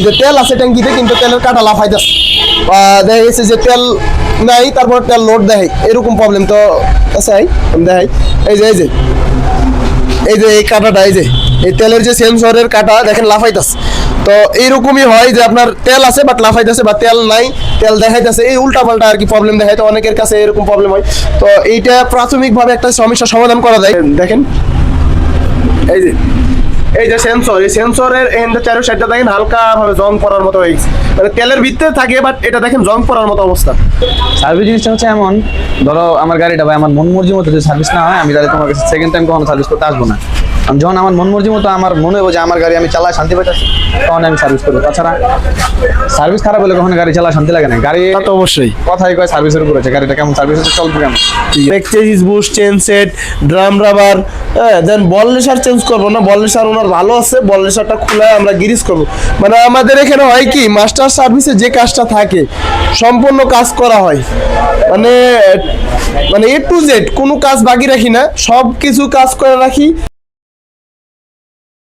যে তেল আছে ট্যাঙ্কিতে কিন্তু তেলের কাটা লাফাইতেছে, দেখা গেছে যে তেল নাই, তারপর তেল লোড দেয়, এরকম প্রবলেম তো আছে। দেখাই এই যে এই কাটাটা, এই তেলের যে সেন্সরের কাটা দেখেন লাফাইতেছে। তো এইরকমই হয় যে আপনার তেল আছে বাট লাফাইতেছে, বা তেল নাই তেল দেখাইতেছে, এই উল্টা পাল্টা আর কি প্রবলেম দেখায়। তো অনেকের কাছে এরকম প্রবলেম হয়। তো এইটা প্রাথমিকভাবে একটা সমস্যার সমাধান করা যায়। দেখেন এই যে সেন্সর, এই সেন্সরের এখানটা চারো সাইডটা দেখেন হালকা ভাবে জং পড়ার মতো হয়ে গেছে, মানে তেলের ভিতরে থাকে বাট এটা দেখেন জং পড়ার মতো অবস্থা। সার্ভিস জিনিসটা হচ্ছে এমন, ধরো আমার গাড়িটা ভাই আমার মন মর্জি মতো যদি সার্ভিস না হয়, আমি তাহলে তোমার কাছে সেকেন্ড টাইম কখনো সার্ভিস করতে আসবো না। যখন আমার মন মর্জি মতো আমার মনে হবে যে আমার গাড়ি আমি চালায় শান্তি পাইতেছি, তখন আমি সার্ভিস করবো। তাছাড়া সার্ভিস খারাপ হলে কখনো গাড়ি চালায় শান্তি লাগে না। গাড়ি তো অবশ্যই কথাই কয় সার্ভিসের উপর আছে, গাড়িটা কেমন সার্ভিস হচ্ছে, চলবে কেমন। Change, boost, chain set, drum rubber, then ball racer change করবো না, বল রেসার ওনার ভালো আছে, বল রেসারটা খুলে আমরা গিরিজ করবো। মানে আমাদের এখানে হয় কি, মাস্টার সার্ভিসে যে কাজটা থাকে সম্পূর্ণ কাজ করা হয়, মানে এ টু জেড কোনো কাজ বাকি রাখি না, সব কিছু কাজ করে রাখি।